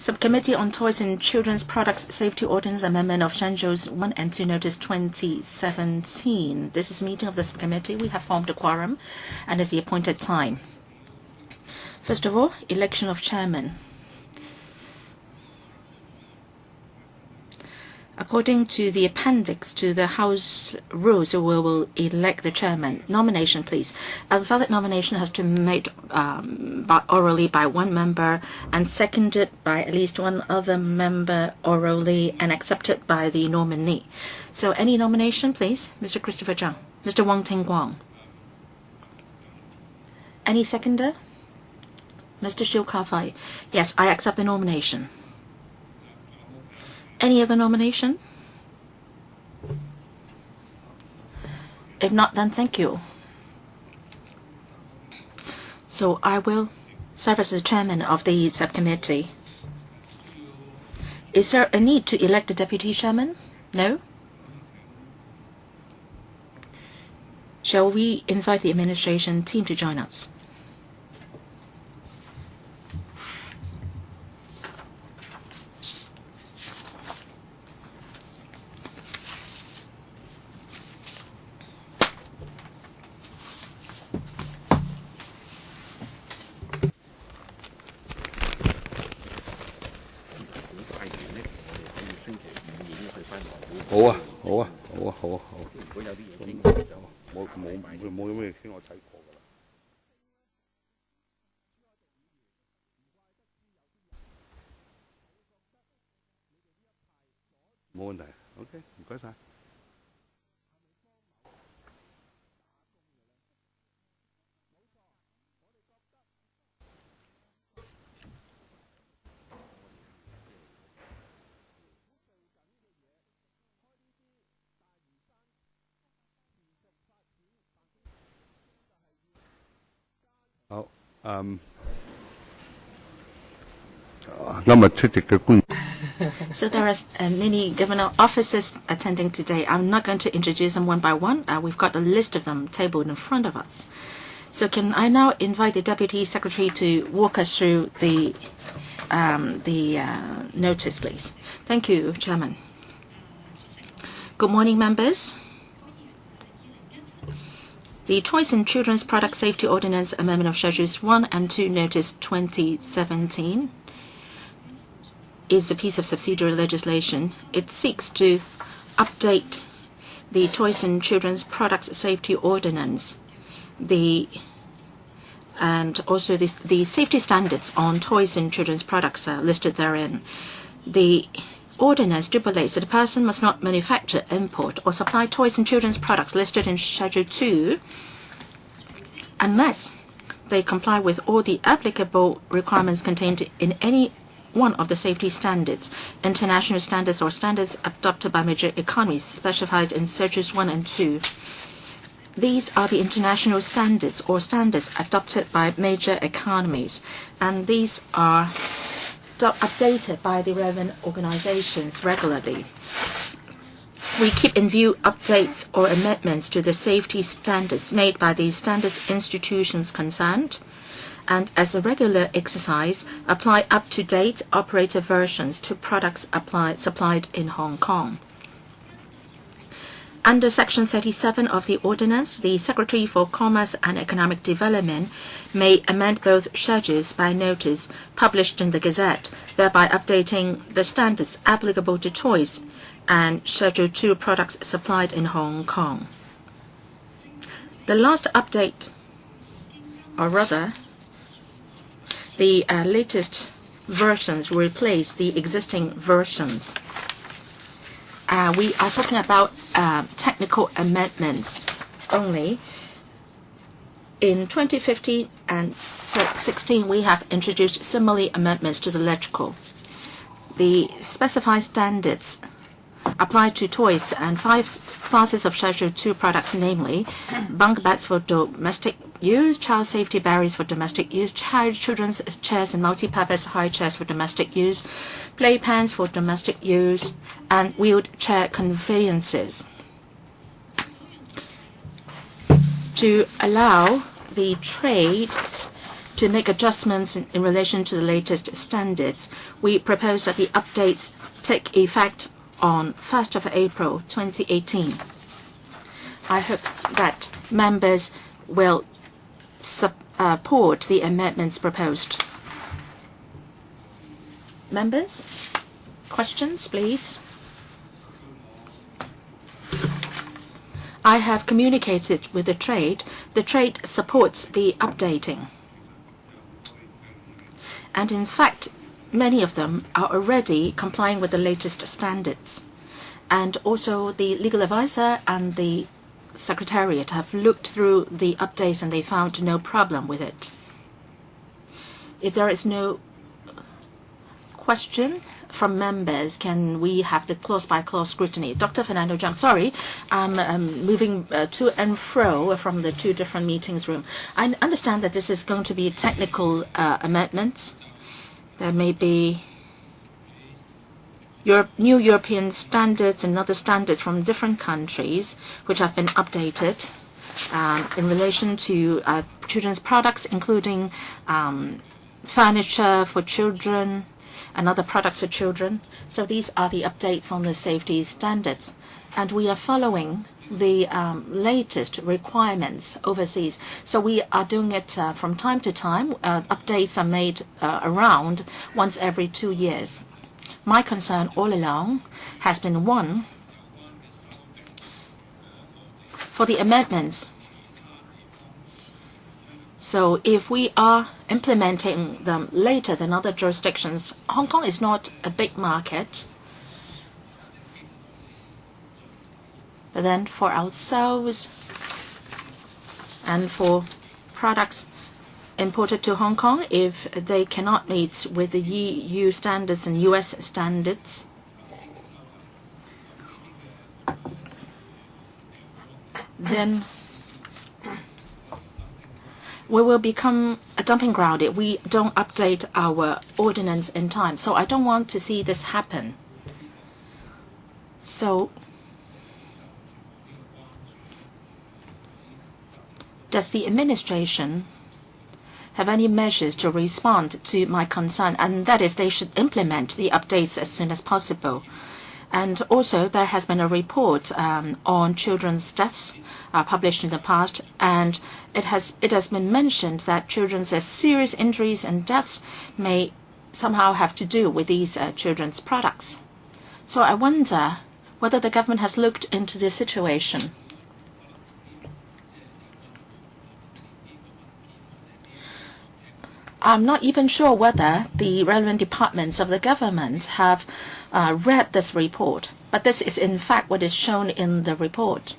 Subcommittee on Toys and Children's Products Safety Ordinance Amendment of Schedules 1 and 2 Notice 2017. This is a meeting of the subcommittee. We have formed a quorum and it's the appointed time. First of all, election of chairman. According to the appendix to the House rules, we will elect the chairman. Nomination, please. A valid nomination has to be made orally by one member and seconded by at least one other member orally and accepted by the nominee. So any nomination, please? Mr. Christopher Zhang. Mr. Wong Ting Guang. Any seconder? Mr. Xiu Ka-fai. Yes, I accept the nomination. Any other nomination? If not, then thank you. So I will serve as the chairman of the subcommittee. Is there a need to elect a deputy chairman? No? Shall we invite the administration team to join us? So there are many governor officers attending today. I'm not going to introduce them one by one. We've got a list of them tabled in front of us. So can I now invite the Deputy Secretary to walk us through the notice, please? Thank you, Chairman. Good morning, members. The Toys and Children's Product Safety Ordinance Amendment of Schedules 1 and 2 Notice 2017 is a piece of subsidiary legislation. It seeks to update the Toys and Children's Products Safety Ordinance and also the safety standards on toys and children's products are listed therein. The ordinance stipulates that a person must not manufacture, import, or supply toys and children's products listed in Schedule 2 unless they comply with all the applicable requirements contained in any one of the safety standards, international standards, or standards adopted by major economies specified in Schedules 1 and 2. These are the international standards or standards adopted by major economies, and these are updated by the relevant organizations regularly. We keep in view updates or amendments to the safety standards made by the standards institutions concerned, and as a regular exercise, apply up-to-date operator versions to products supplied in Hong Kong. Under Section 37 of the Ordinance, the Secretary for Commerce and Economic Development may amend both schedules by notice published in the Gazette, thereby updating the standards applicable to toys and Schedule 2 products supplied in Hong Kong. The last update, or rather, the latest versions replace the existing versions. We are talking about technical amendments only. In 2015 and 2016, we have introduced similar amendments to the electrical. The specified standards apply to toys and 5 classes of Schedule 2 products, namely bunk beds for domestic use, child safety barriers for domestic use, children's chairs and multi-purpose high chairs for domestic use, playpens for domestic use, and wheelchair conveyances. To allow the trade to make adjustments in relation to the latest standards, we propose that the updates take effect on 1st of April 2018. I hope that members will support the amendments proposed. Members, questions, please. I have communicated with the trade. The trade supports the updating. And in fact, many of them are already complying with the latest standards. And also the legal advisor and the Secretariat have looked through the updates and they found no problem with it. If there is no question from members, can we have the clause-by-clause scrutiny? Dr. Fernando Zhang, sorry, I'm moving to and fro from the two different meetings room. I understand that this is going to be technical amendments. There may be new European standards and other standards from different countries which have been updated in relation to children's products, including furniture for children, and other products for children. So these are the updates on the safety standards. And we are following the latest requirements overseas. So we are doing it from time to time. Updates are made around once every 2 years. My concern all along has been one, for the amendments. So if we are implementing them later than other jurisdictions, Hong Kong is not a big market. But then for ourselves and for products imported to Hong Kong, if they cannot meet with the EU standards and US standards, then we will become a dumping ground if we don't update our ordinance in time. So I don't want to see this happen. So does the administration have any measures to respond to my concern? And that is, they should implement the updates as soon as possible. And also, there has been a report on children's deaths published in the past, and it has been mentioned that children's serious injuries and deaths may somehow have to do with these children's products. So I wonder whether the government has looked into this situation. I'm not even sure whether the relevant departments of the government have read this report, but this is in fact what is shown in the report.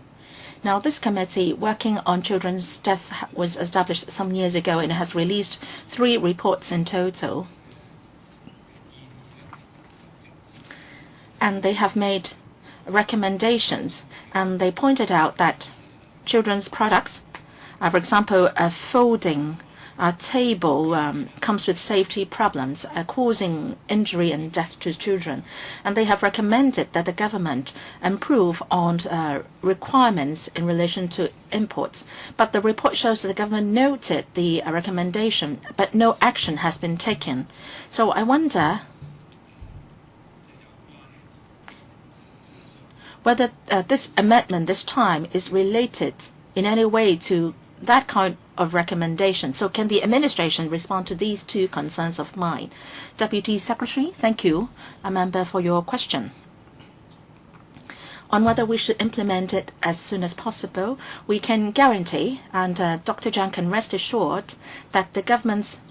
Now, this committee working on children's death was established some years ago and has released 3 reports in total. And they have made recommendations, and they pointed out that children's products, for example, a folding table comes with safety problems, causing injury and death to children. And they have recommended that the government improve on requirements in relation to imports. But the report shows that the government noted the recommendation, but no action has been taken. So I wonder whether this amendment this time is related in any way to that kind of recommendation. So can the administration respond to these 2 concerns of mine? Deputy Secretary, thank you, a member, for your question. On whether we should implement it as soon as possible, we can guarantee, and Dr. Zhang can rest assured, that the government's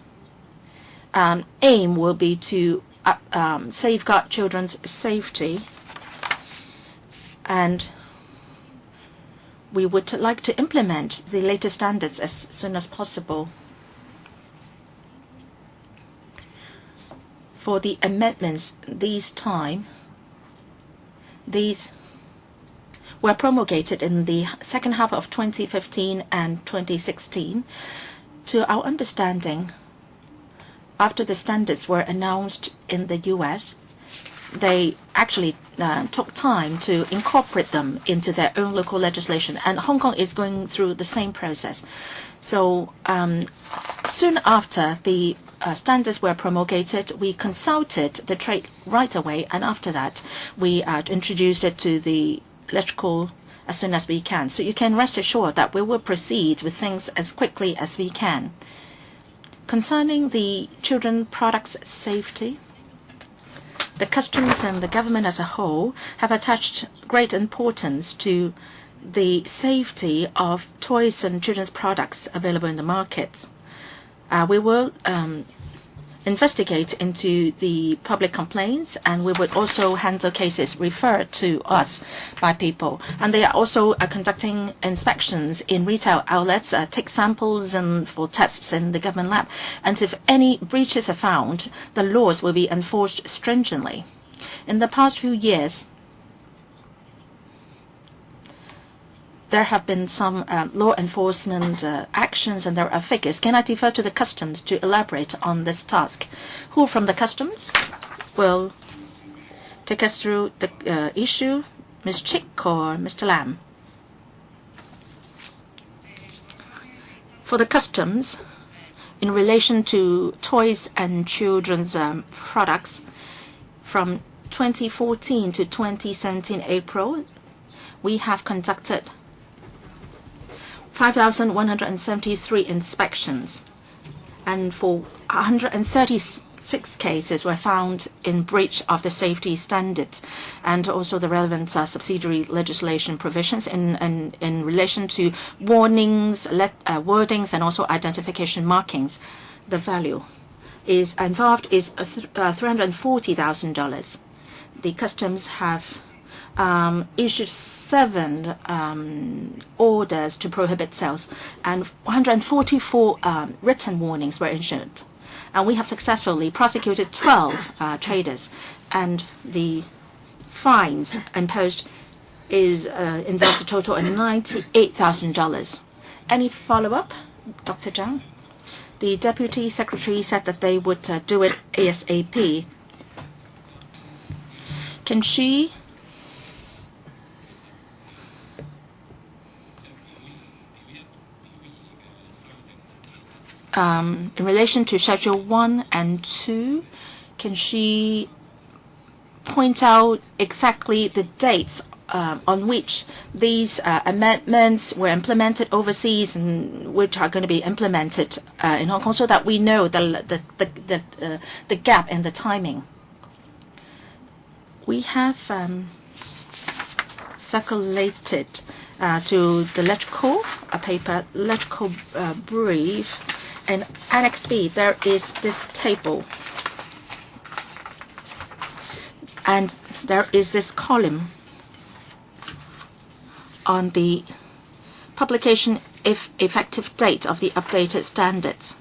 aim will be to safeguard children's safety, and we would like to implement the latest standards as soon as possible. For the amendments these were promulgated in the second half of 2015 and 2016. To our understanding, after the standards were announced in the US, they actually took time to incorporate them into their own local legislation, and Hong Kong is going through the same process. So Soon after the standards were promulgated, we consulted the trade right away, and after that, we introduced it to the electrical as soon as we can. So you can rest assured that we will proceed with things as quickly as we can. Concerning the children products safety, the customs and the government as a whole have attached great importance to the safety of toys and children's products available in the market. We will investigate into the public complaints, and we would also handle cases referred to us by people. And they are also conducting inspections in retail outlets, take samples and for tests in the government lab. And if any breaches are found, the laws will be enforced stringently. In the past few years, there have been some law enforcement actions, and there are figures. Can I defer to the customs to elaborate on this task? Who from the customs will take us through the issue? Ms. Chick or Mr. Lam? For the customs, in relation to toys and children's products, from 2014 to 2017 April, we have conducted 5,173 inspections, and for 136 cases were found in breach of the safety standards, and also the relevant subsidiary legislation provisions in relation to warnings, wordings, and also identification markings. The value is involved is $340,000. The customs have issued 7 orders to prohibit sales, and 144 written warnings were issued. And we have successfully prosecuted 12 traders, and the fines imposed involves a total of $98,000. Any follow-up, Dr. Zhang? The Deputy Secretary said that they would do it ASAP. Can she in relation to Schedule 1 and 2, can she point out exactly the dates on which these amendments were implemented overseas and which are going to be implemented in Hong Kong, so that we know the gap in the timing? We have circulated to the electrical paper, electrical brief. In Annex B, there is this table, and there is this column on the publication effective date of the updated standards.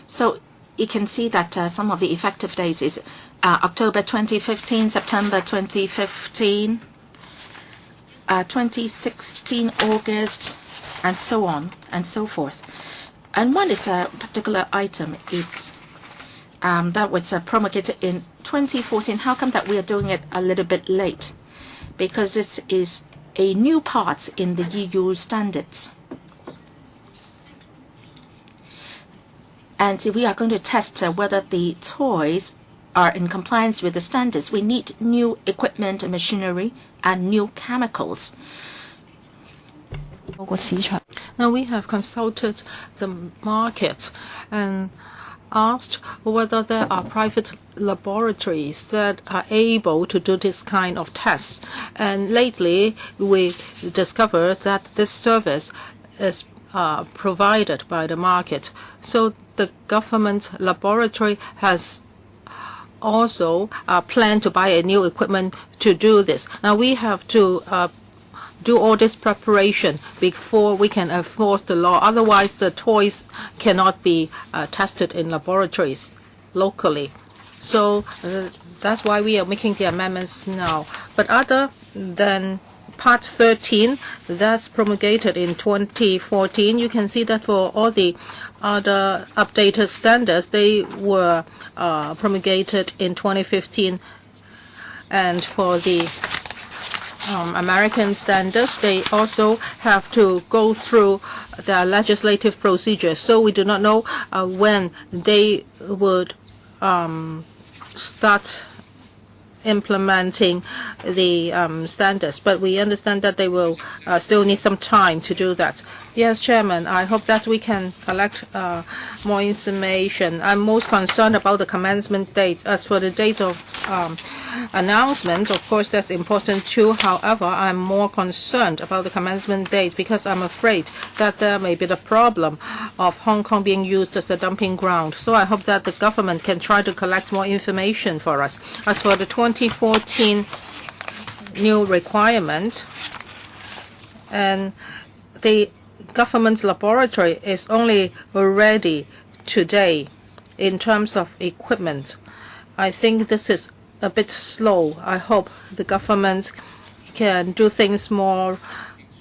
So you can see that some of the effective dates is October 2015, September 2015, 2016 August, and so on and so forth. And one is a particular item. It's that was promulgated in 2014. How come that we are doing it a little bit late? Because this is a new part in the EU standards. And if we are going to test whether the toys are in compliance with the standards, we need new equipment and machinery and new chemicals. Now we have consulted the market and asked whether there are private laboratories that are able to do this kind of tests. And lately we discovered that this service is provided by the market. So the government laboratory has also planned to buy a new equipment to do this. Now we have to do all this preparation before we can enforce the law. Otherwise, the toys cannot be tested in laboratories locally. So that's why we are making the amendments now. But other than Part 13, that's promulgated in 2014, you can see that for all the other updated standards, they were promulgated in 2015. And for the American standards, they also have to go through their legislative procedures. So we do not know when they would start implementing the standards, but we understand that they will still need some time to do that. Yes, Chairman, I hope that we can collect more information. I'm most concerned about the commencement date. As for the date of announcement, of course, that's important too. However, I'm more concerned about the commencement date because I'm afraid that there may be the problem of Hong Kong being used as a dumping ground. So I hope that the government can try to collect more information for us. As for the 2014 new requirement, and the government's laboratory is only ready today in terms of equipment. I think this is a bit slow. I hope the government can do things more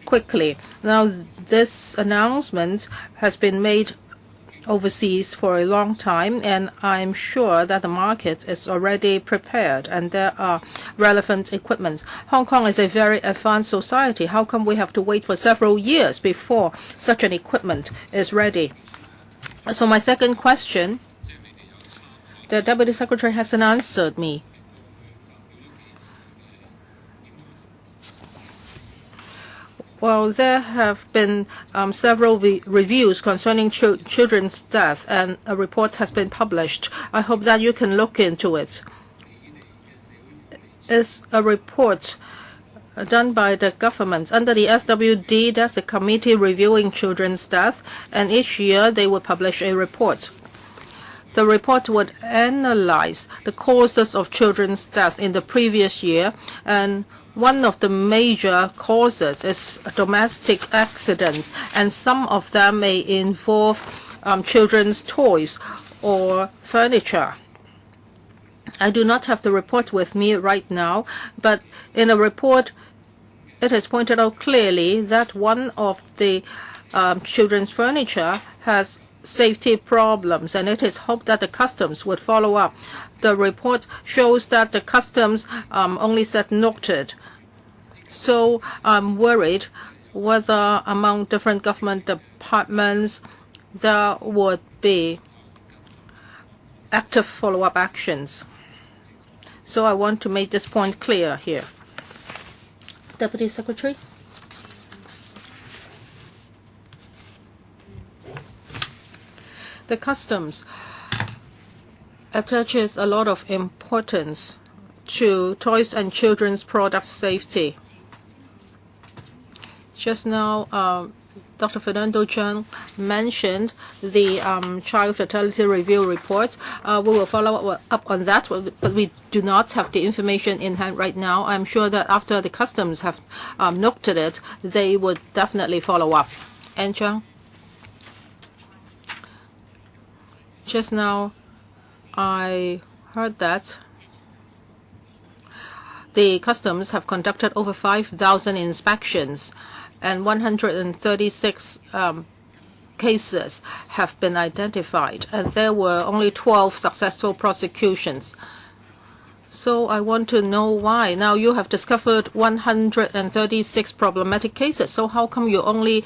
quickly. Now, this announcement has been made overseas for a long time, and I'm sure that the market is already prepared and there are relevant equipments. Hong Kong is a very advanced society. How come we have to wait for several years before such an equipment is ready? So my second question, the Deputy Secretary hasn't answered me. Well, there have been several reviews concerning children's death, and a report has been published. I hope that you can look into it. It's a report done by the government. Under the SWD, there's a committee reviewing children's death, and each year they will publish a report. The report would analyze the causes of children's death in the previous year, and one of the major causes is domestic accidents, and some of them may involve children's toys or furniture. I do not have the report with me right now, but in a report it is pointed out clearly that one of the children's furniture has safety problems, and it is hoped that the customs would follow up. The report shows that the customs only said noted. So I'm worried whether among different government departments there would be active follow-up actions. So I want to make this point clear here. Deputy Secretary. The customs attaches a lot of importance to toys and children's products safety. Just now, Dr. Fernando Cheung mentioned the child fatality review report. We will follow up on that, but we do not have the information in hand right now. I'm sure that after the customs have looked at it, they would definitely follow up. And Cheung? Just now, I heard that the customs have conducted over 5,000 inspections, and 136 cases have been identified, and there were only 12 successful prosecutions. So I want to know why. Now you have discovered 136 problematic cases, so how come you only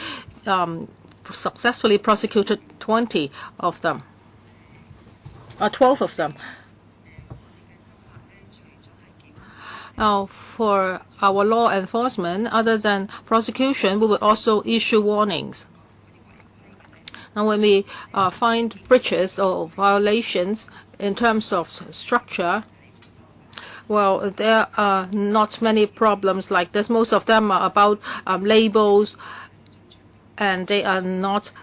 successfully prosecuted 20 of them? Or 12 of them? Now, for our law enforcement, other than prosecution, we will also issue warnings. Now, when we find breaches or violations in terms of structure, well, there are not many problems like this. Most of them are about labels, and they are not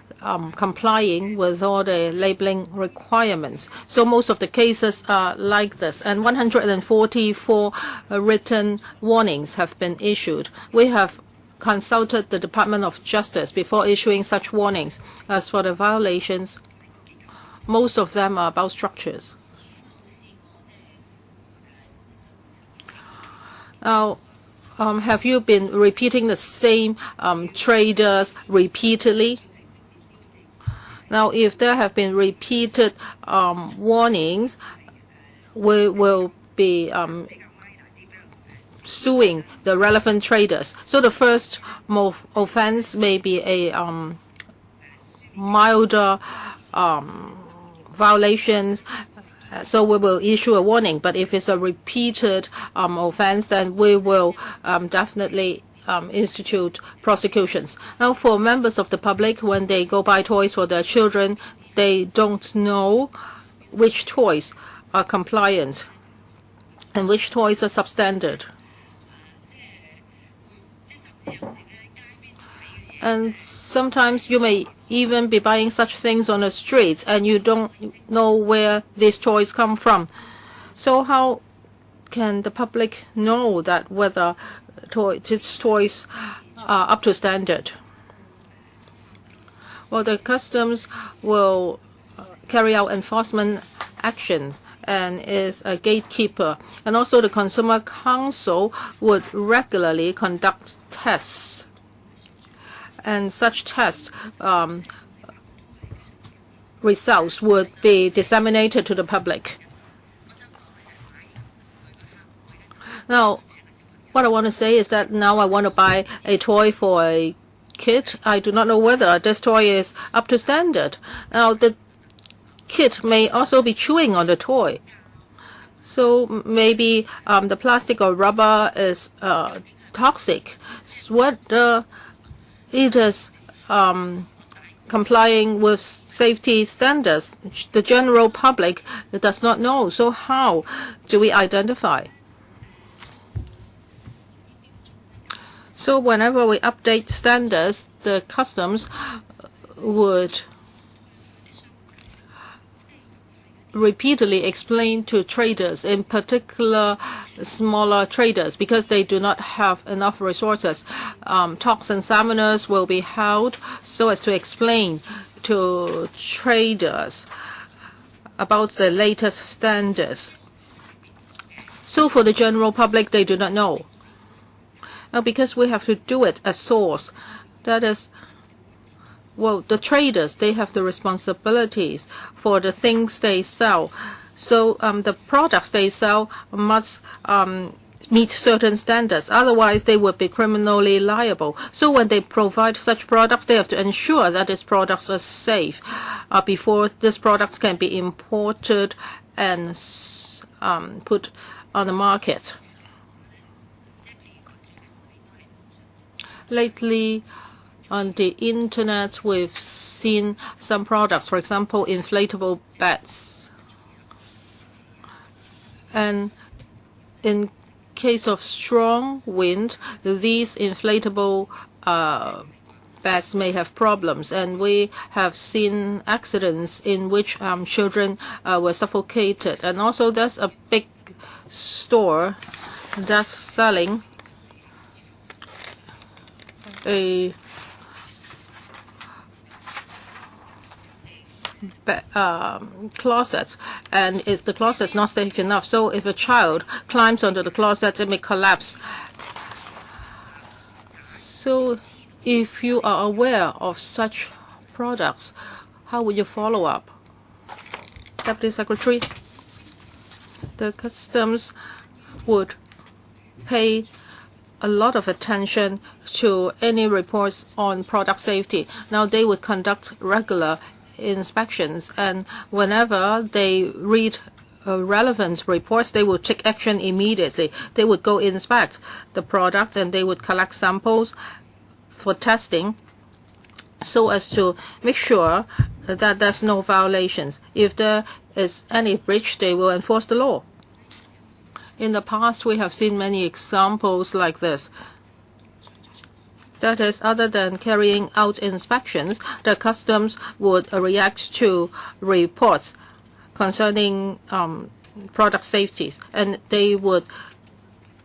complying with all the labeling requirements. So most of the cases are like this, and 144 written warnings have been issued. We have consulted the Department of Justice before issuing such warnings. As for the violations, most of them are about structures. Now, have you been repeating the same traders repeatedly? Now, if there have been repeated warnings, we will be suing the relevant traders. So the first offense may be a milder violations, so we will issue a warning. But if it's a repeated offense, then we will definitely institute prosecutions. Now, for members of the public, when they go buy toys for their children, they don't know which toys are compliant and which toys are substandard. And sometimes you may even be buying such things on the streets and you don't know where these toys come from. So how can the public know that whether these toys are up to standard? Well, the customs will carry out enforcement actions and is a gatekeeper. And also the Consumer Council would regularly conduct tests. And such test results would be disseminated to the public. Now, what I want to say is that now I want to buy a toy for a kid. I do not know whether this toy is up to standard. Now, the kid may also be chewing on the toy. So maybe the plastic or rubber is toxic. Whether it is complying with safety standards, the general public does not know. So how do we identify? So whenever we update standards, the customs would repeatedly explain to traders, in particular smaller traders, because they do not have enough resources. Talks and seminars will be held so as to explain to traders about the latest standards. So for the general public, they do not know. Now, because we have to do it at source, that is, well, the traders, they have the responsibilities for the things they sell. So the products they sell must meet certain standards. Otherwise, they would be criminally liable. So when they provide such products, they have to ensure that these products are safe before these products can be imported and put on the market. Lately, on the internet, we've seen some products, for example, inflatable beds. And in case of strong wind, these inflatable beds may have problems. And we have seen accidents in which children were suffocated. And also there's a big store that's selling a closet, and is the closet not safe enough? So if a child climbs onto the closet, it may collapse. So if you are aware of such products, how will you follow up? Deputy Secretary, the customs would pay a lot of attention to any reports on product safety. Now they would conduct regular inspections, and whenever they read relevant reports, they would take action immediately. They would go inspect the product and they would collect samples for testing so as to make sure that there's no violations. If there is any breach, they will enforce the law. In the past, we have seen many examples like this. That is, other than carrying out inspections, the customs would react to reports concerning product safety, and they would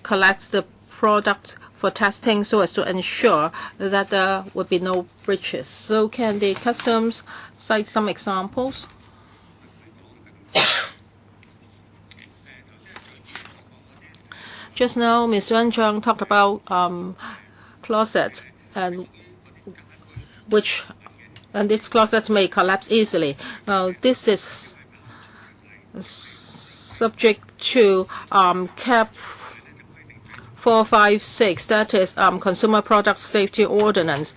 collect the product for testing so as to ensure that there would be no breaches. So can the customs cite some examples? Just now, Ms. Yuan Zhang talked about closets, and these closets may collapse easily. Now, this is subject to CAP 456, that is Consumer Products Safety Ordinance.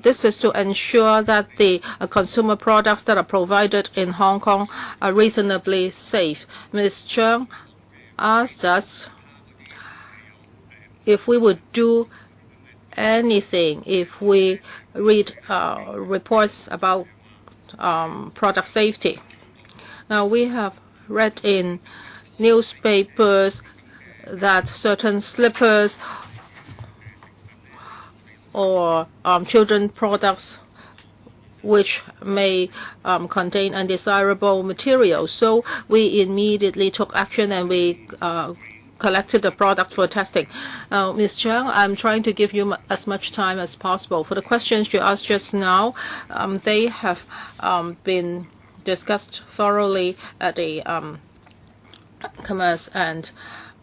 This is to ensure that the consumer products that are provided in Hong Kong are reasonably safe. Ms. Cheung asked us if we would do anything if we read reports about product safety. Now, we have read in newspapers that certain slippers or children products which may contain undesirable materials. So we immediately took action and we collected the product for testing. Ms. Cheung, I'm trying to give you as much time as possible. For the questions you asked just now, they have been discussed thoroughly at the Commerce and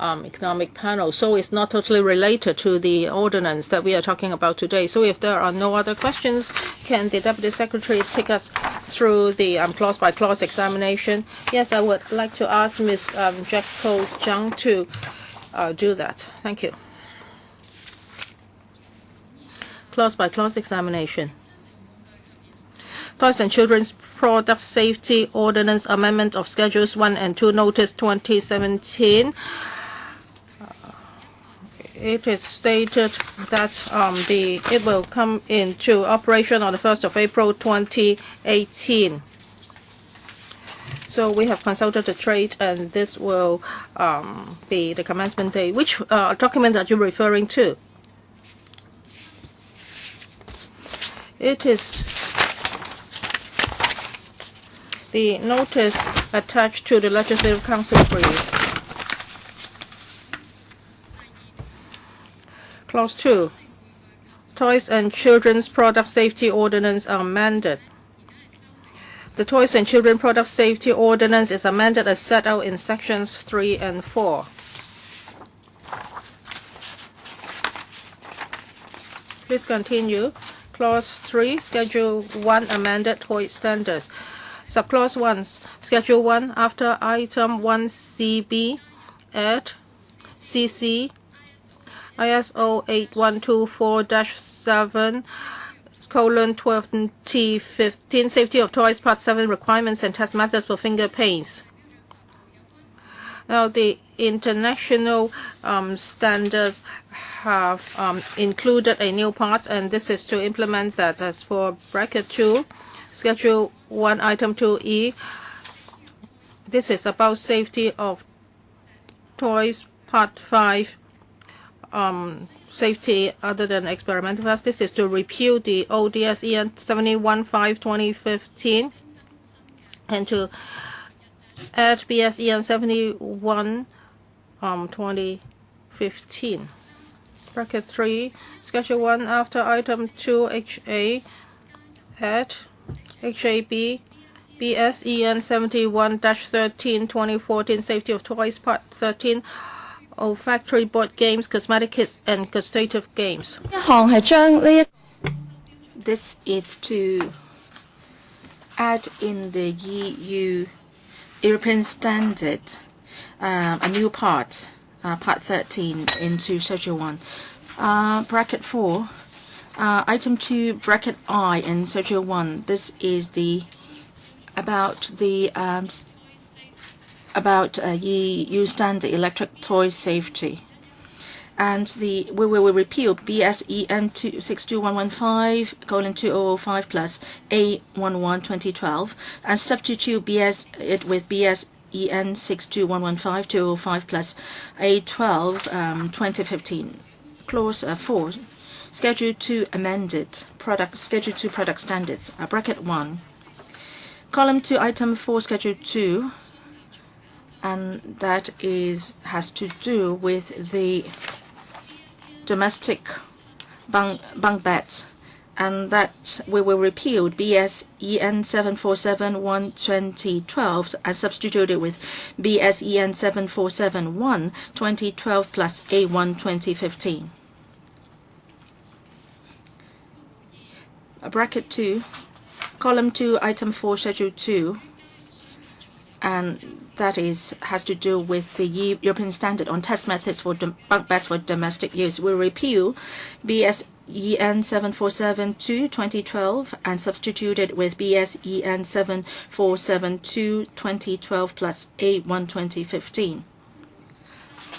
Economic panel, so it's not totally related to the ordinance that we are talking about today. So if there are no other questions, can the Deputy Secretary take us through the clause-by-clause examination? Yes, I would like to ask Ms. Jacko Zhang to do that. Thank you. Clause-by-clause examination. Toys and Children's Product Safety Ordinance Amendment of Schedules 1 and 2 Notice 2017. It is stated that it will come into operation on the 1st of April 2018. So we have consulted the trade, and this will be the commencement date. Which document are you referring to? It is the notice attached to the Legislative Council brief. Clause 2. Toys and Children's Product Safety Ordinance are amended. The Toys and Children Product Safety Ordinance is amended as set out in sections 3 and 4. Please continue. Clause 3, Schedule 1 amended toy standards. Subclause 1, Schedule 1, after Item 1CB, add CC ISO 8124-7:2015 Safety of Toys Part 7 Requirements and Test Methods for Finger Paints. Now, the international standards have included a new part, and this is to implement that. As for bracket 2, Schedule 1, Item 2E, this is about safety of toys, Part 5, safety other than experimental phase. This is to repeal the ODSEN 71/5/2015 and to add BSEN 71/2015. Bracket 3, Schedule 1, after Item 2 HA, add HAB BSEN 71-13/2014 Safety of Toys Part 13 Olfactory board games, cosmetic kits, and gustative games. This is to add in the EU European standard a new part, Part 13, into Schedule 1. Bracket 4, Item 2, Bracket I in Schedule 1. This is about EU standard electric toy safety, and we will repeal BSEN 62115:2005 plus A11/2012 and substitute it with BSEN 62115:2005 plus A12/2015. Clause 4, Schedule 2 amended Schedule 2 product standards. Bracket 1, Column 2, Item 4, Schedule 2. And that has to do with the domestic bunk beds, and that we will repeal BSEN 747/1/2012 and substitute it with BSEN 747/1/2012 plus A1/2015. Bracket 2, Column 2, Item 4, Schedule 2, and that has to do with the European standard on test methods for bunk beds for domestic use. We repeal BSEN EN 7472/2012 and substituted with BS EN 7472/2012 plus A1 2015.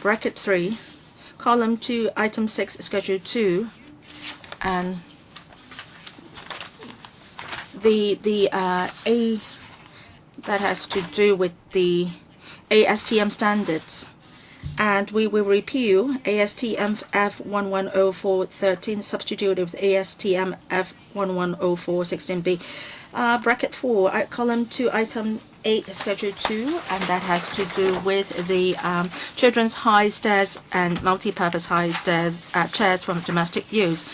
Bracket 3, column 2, item 6, schedule 2, and the A that has to do with the ASTM standards. And we will repeal ASTM F110413 substituted with ASTM F110416B. Bracket 4, column 2, item 8, schedule 2, and that has to do with the children's high stairs and multi-purpose high stairs chairs from domestic use.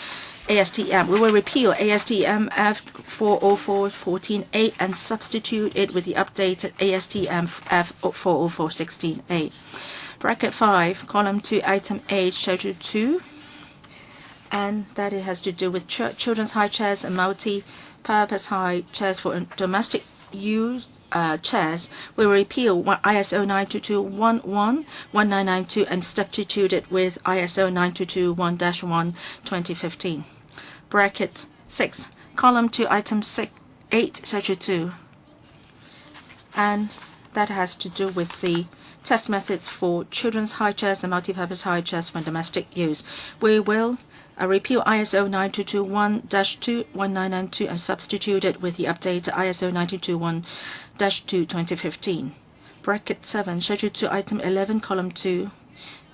ASTM. We will repeal ASTM F40414A and substitute it with the updated ASTM F40416A. Bracket 5, column 2, item 8, schedule 2, and that it has to do with children's high chairs and multi-purpose high chairs for domestic use chairs. We will repeal ISO 92211-1992 and substitute it with ISO 9221-1 2015. Bracket 6, column 2, item 8, schedule 2, and that has to do with the test methods for children's high chairs and multi-purpose high chairs for domestic use. We will repeal ISO 9221-2 and substitute it with the updated ISO 9221-2 2015. Bracket 7, schedule 2, item 11, column 2,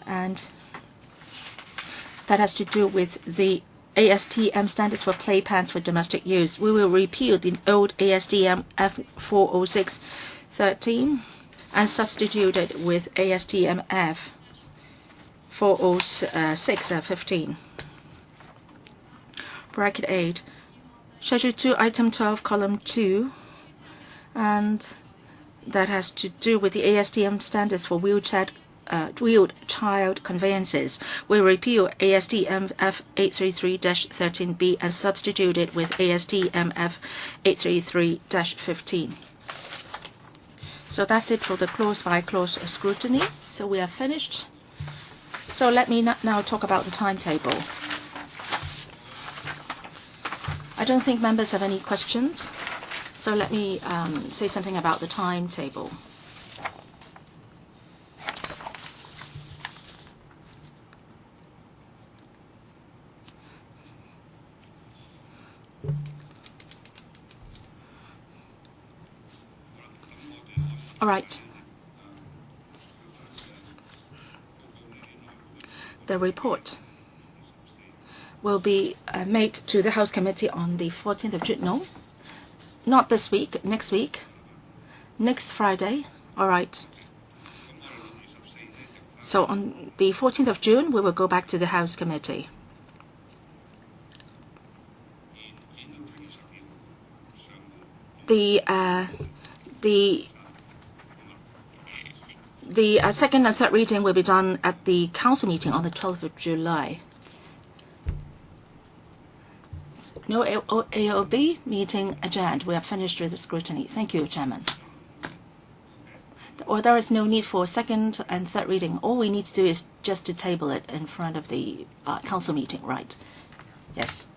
and that has to do with the ASTM standards for playpans for domestic use. We will repeal the old ASTM F40613 and substitute it with ASTM F40615. Bracket 8, schedule 2, item 12, column 2, and that has to do with the ASTM standards for wheeled child conveyances. We repeal ASTM F833-13B and substitute it with ASTM F833-15. So that's it for the clause-by-clause scrutiny. So we are finished. So let me now talk about the timetable. I don't think members have any questions. So let me say something about the timetable. All right. The report will be made to the House Committee on the 14th of June. No, not this week, next week. Next Friday. All right. So on the 14th of June, we will go back to the House Committee. The second and third reading will be done at the Council meeting on the 12th of July. No AOB meeting adjourned. We are finished with the scrutiny. Thank you, Chairman. Or there is no need for second and third reading. All we need to do is just to table it in front of the Council meeting, right? Yes.